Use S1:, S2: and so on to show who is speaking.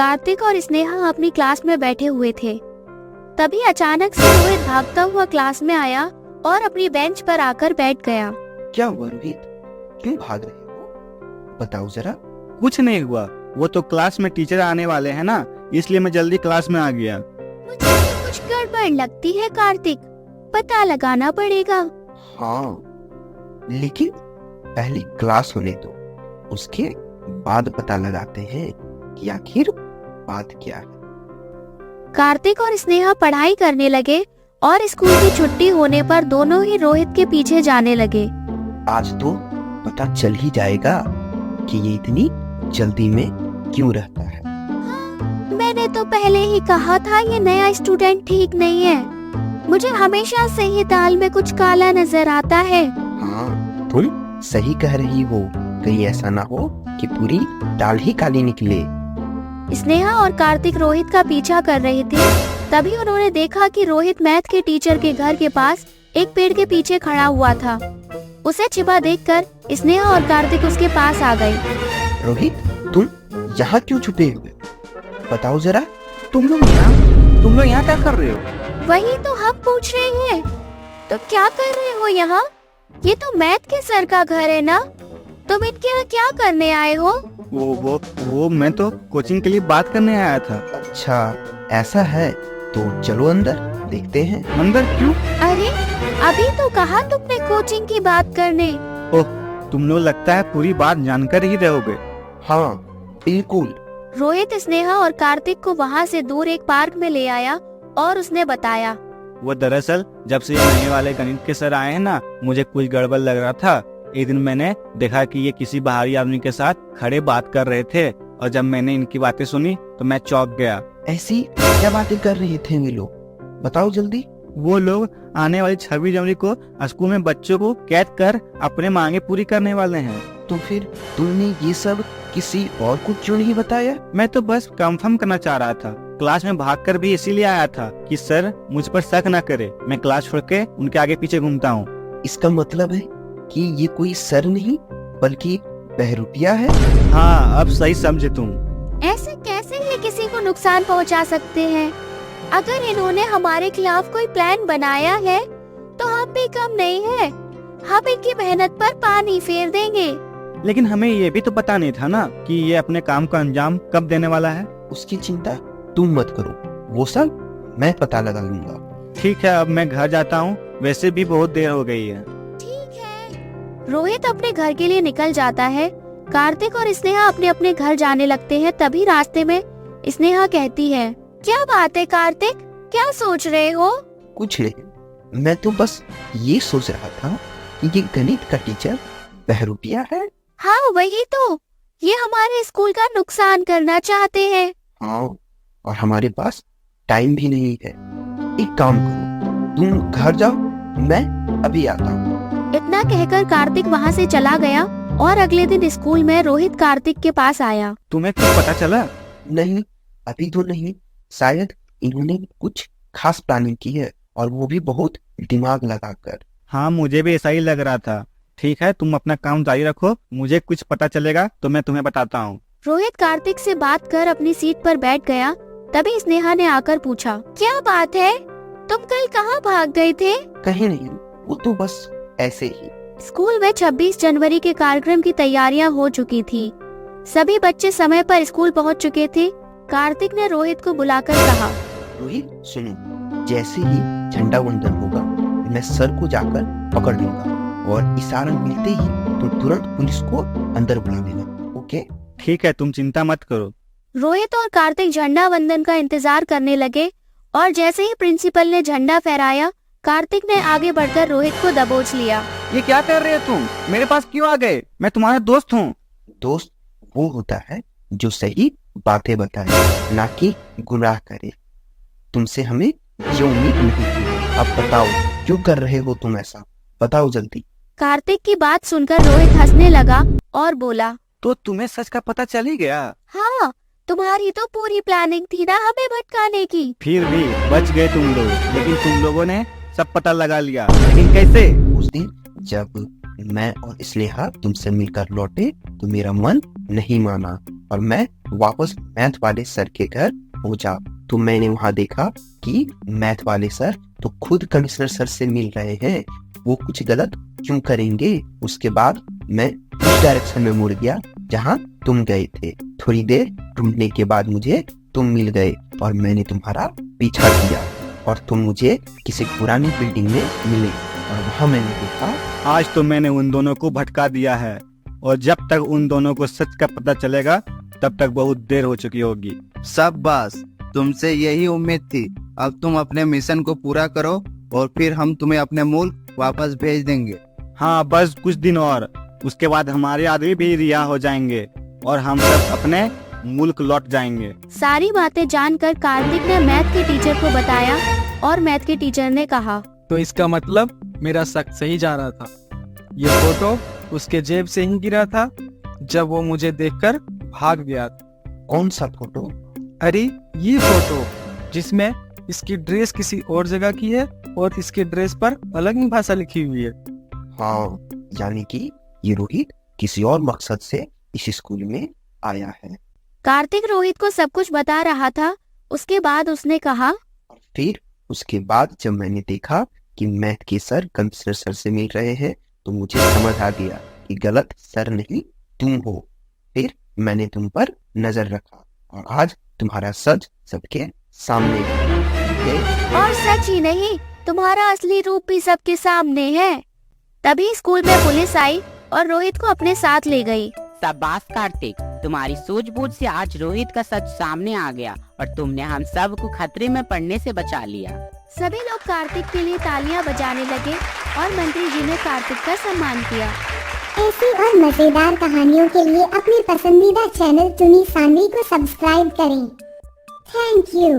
S1: कार्तिक और स्नेहा अपनी क्लास में बैठे हुए थे। तभी अचानक से रोहित भागता हुआ क्लास में आया और अपनी बेंच पर आकर बैठ गया।
S2: क्या हुआ रोहित, क्यों भाग रहे हो? बताओ जरा।
S3: कुछ नहीं हुआ, वो तो क्लास में टीचर आने वाले हैं ना, इसलिए मैं जल्दी क्लास में आ गया।
S1: मुझे तो कुछ गड़बड़ लगती है कार्तिक, पता लगाना पड़ेगा।
S2: हाँ, लेकिन पहले क्लास होने दो, उसके बाद पता लगाते हैं कि आखिर बात क्या है।
S1: कार्तिक और स्नेहा पढ़ाई करने लगे और स्कूल की छुट्टी होने पर दोनों ही रोहित के पीछे जाने लगे।
S2: आज तो पता चल ही जाएगा कि ये इतनी जल्दी में क्यों रहता है।
S1: मैंने तो पहले ही कहा था ये नया स्टूडेंट ठीक नहीं है। मुझे हमेशा से ही दाल में कुछ काला नजर आता है।
S2: हाँ, तुम सही कह रही हो, कहीं ऐसा ना हो कि पूरी दाल ही काली निकले।
S1: स्नेहा और कार्तिक रोहित का पीछा कर रहे थे। तभी उन्होंने देखा कि रोहित मैथ के टीचर के घर के पास एक पेड़ के पीछे खड़ा हुआ था। उसे छिपा देखकर स्नेहा और कार्तिक उसके पास आ गए।
S2: रोहित, तुम यहाँ क्यों छुपे हुए? बताओ जरा।
S3: तुम लोग यहाँ क्या कर रहे हो?
S1: वही तो हम पूछ रहे हैं, तो क्या कर रहे हो यहाँ? ये तो मैथ के सर का घर है ना, तुम इनके यहाँ क्या करने आए हो?
S3: वो मैं तो कोचिंग के लिए बात करने आया था।
S2: अच्छा, ऐसा है तो चलो अंदर देखते हैं।
S3: अंदर क्यों?
S1: अरे अभी तो कहा तुमने कोचिंग की बात करने।
S3: ओह, तुम लोग लगता है पूरी बात जानकर ही रहोगे।
S2: हाँ, बिल्कुल।
S1: रोहित स्नेहा और कार्तिक को वहाँ से दूर एक पार्क में ले आया और उसने बताया,
S3: वो दरअसल जब से ये नए वाले गणित के सर आए हैं ना, मुझे कुछ गड़बड़ लग रहा था। एक दिन मैंने देखा कि ये किसी बाहरी आदमी के साथ खड़े बात कर रहे थे और जब मैंने इनकी बातें सुनी तो मैं चौंक गया।
S2: ऐसी क्या बातें कर रहे थे वे लोग? बताओ जल्दी।
S3: वो लोग आने वाली 26 जनवरी को स्कूल में बच्चों को कैद कर अपने मांगे पूरी करने वाले हैं।
S2: तो फिर तुमने ये सब किसी और को क्यों नहीं बताया?
S3: मैं तो बस कंफर्म करना चाह रहा था। क्लास में भागकर भी इसीलिए आया था कि सर मुझ पर शक न करे। मैं क्लास छोड़ के उनके आगे पीछे घूमता हूँ।
S2: इसका मतलब है कि ये कोई सर नहीं बल्कि बहरूपिया है।
S3: हाँ, अब सही समझे तुम।
S1: ऐसे कैसे ये किसी को नुकसान पहुंचा सकते हैं? अगर इन्होंने हमारे खिलाफ कोई प्लान बनाया है तो हम भी कम नहीं है। हम इनकी मेहनत पर पानी फेर देंगे।
S3: लेकिन हमें ये भी तो पता नहीं था ना कि ये अपने काम का अंजाम कब देने वाला है।
S2: उसकी चिंता तुम मत करो, वो सब मैं पता लगा लूंगा।
S3: ठीक है, अब मैं घर जाता हूँ, वैसे भी बहुत देर हो गई है।
S1: ठीक है। रोहित अपने घर के लिए निकल जाता है। कार्तिक और स्नेहा अपने अपने घर जाने लगते हैं। तभी रास्ते में स्नेहा कहती है, क्या बात है कार्तिक, क्या सोच रहे हो?
S2: कुछ नहीं, मैं तो बस ये सोच रहा था कि ये गणित का टीचर बहरूपिया है।
S1: हाँ वही तो, ये हमारे स्कूल का नुकसान करना चाहते हैं।
S2: हाँ, और हमारे पास टाइम भी नहीं है। एक काम करो, तुम घर जाओ, मैं अभी आता हूँ।
S1: इतना कहकर कार्तिक वहाँ से चला गया और अगले दिन स्कूल में रोहित कार्तिक के पास आया।
S3: तुम्हें कुछ पता चला?
S2: नहीं, अभी तो नहीं। शायद इन्होंने कुछ खास प्लानिंग की है और वो भी बहुत दिमाग लगाकर।
S3: हाँ, मुझे भी ऐसा ही लग रहा था। ठीक है, तुम अपना काम जारी रखो, मुझे कुछ पता चलेगा तो मैं तुम्हें बताता हूँ।
S1: रोहित कार्तिक से बात कर अपनी सीट पर बैठ गया। तभी स्नेहा ने आकर पूछा, क्या बात है, तुम कल कहाँ भाग गए थे?
S2: कहीं नहीं, वो तो बस ऐसे ही।
S1: स्कूल में 26 जनवरी के कार्यक्रम की तैयारियां हो चुकी थी। सभी बच्चे समय पर स्कूल पहुंच चुके थे। कार्तिक ने रोहित को बुलाकर कहा,
S2: रोहित सुनो, जैसे ही झंडा वंदन होगा मैं सर को जाकर पकड़ लूंगा और इशारा मिलते ही तो तुरंत पुलिस को अंदर बुला देना। ओके?
S3: ठीक है, तुम चिंता मत करो।
S1: रोहित और कार्तिक झंडा वंदन का इंतजार करने लगे और जैसे ही प्रिंसिपल ने झंडा फहराया, कार्तिक ने आगे बढ़कर रोहित को दबोच लिया।
S3: ये क्या कर रहे हो तुम? मेरे पास क्यों आ गए? मैं तुम्हारा दोस्त हूँ।
S2: दोस्त वो होता है जो सही बातें बताए, ना कि गुमराह करे। तुमसे हमें ये उम्मीद नहीं थी। अब बताओ क्यों कर रहे हो तुम ऐसा? बताओ जल्दी।
S1: कार्तिक की बात सुनकर रोहित हंसने लगा और बोला,
S3: तो तुम्हें सच का पता चल ही गया?
S1: हाँ, तुम्हारी तो पूरी प्लानिंग थी ना हमें भटकाने की।
S3: फिर भी बच गए तुम लोग, लेकिन तुम लोगों ने सब पता लगा लिया। लेकिन कैसे?
S2: उस दिन जब मैं और स्नेहा तुमसे मिलकर लौटे तो मेरा मन नहीं माना और मैं वापस मैथ वाले सर के घर पहुंचा। तो मैंने वहां देखा कि मैथ वाले सर तो खुद कमिश्नर सर से मिल रहे हैं, वो कुछ गलत क्यों करेंगे। उसके बाद मैं उस डायरेक्शन में मुड़ गया जहां तुम गए थे। थोड़ी देर ढूंढने के बाद मुझे तुम मिल गए और मैंने तुम्हारा पीछा किया और तुम मुझे किसी पुरानी बिल्डिंग में मिले और वहां मैंने देखा।
S3: आज तो मैंने उन दोनों को भटका दिया है और जब तक उन दोनों को सच का पता चलेगा तब तक बहुत देर हो चुकी होगी।
S4: शाबाश, तुमसे यही उम्मीद थी। अब तुम अपने मिशन को पूरा करो और फिर हम तुम्हें अपने मुल्क वापस भेज देंगे।
S3: हाँ, बस कुछ दिन और, उसके बाद हमारे आदमी भी रिहा हो जाएंगे और हम सब अपने मुल्क लौट जाएंगे।
S1: सारी बातें जानकर कार्तिक ने मैथ के टीचर को बताया और मैथ के टीचर ने कहा,
S5: तो इसका मतलब मेरा शक सही जा रहा था। ये फोटो उसके जेब से ही गिरा था जब वो मुझे देखकर भाग गया था।
S2: कौन सा फोटो?
S5: अरे ये फोटो जिसमें इसकी ड्रेस किसी और जगह की है और इसके ड्रेस पर अलग ही भाषा लिखी हुई है।
S2: हाँ, यानी कि ये रोहित किसी और मकसद से इस स्कूल में आया है।
S1: कार्तिक रोहित को सब कुछ बता रहा था। उसके बाद उसने कहा,
S2: और फिर उसके बाद जब मैंने देखा कि मैथ के सर कमिश्नर सर से मिल रहे हैं तो मुझे समझ आ गया कि गलत सर नहीं तुम हो। फिर मैंने तुम पर नजर रखा और आज तुम्हारा सच सबके सामने है।
S1: और सच ही नहीं, तुम्हारा असली रूप भी सबके सामने है। तभी स्कूल में पुलिस आई और रोहित को अपने साथ ले गई।
S6: शाबाश कार्तिक, तुम्हारी सूझबूझ से आज रोहित का सच सामने आ गया और तुमने हम सब को खतरे में पड़ने से बचा लिया।
S1: सभी लोग कार्तिक के लिए तालियां बजाने लगे और मंत्री जी ने कार्तिक का सम्मान किया।
S7: ऐसी और मजेदार कहानियों के लिए अपने पसंदीदा चैनल टुनी सानवी को सब्सक्राइब करें। Thank you.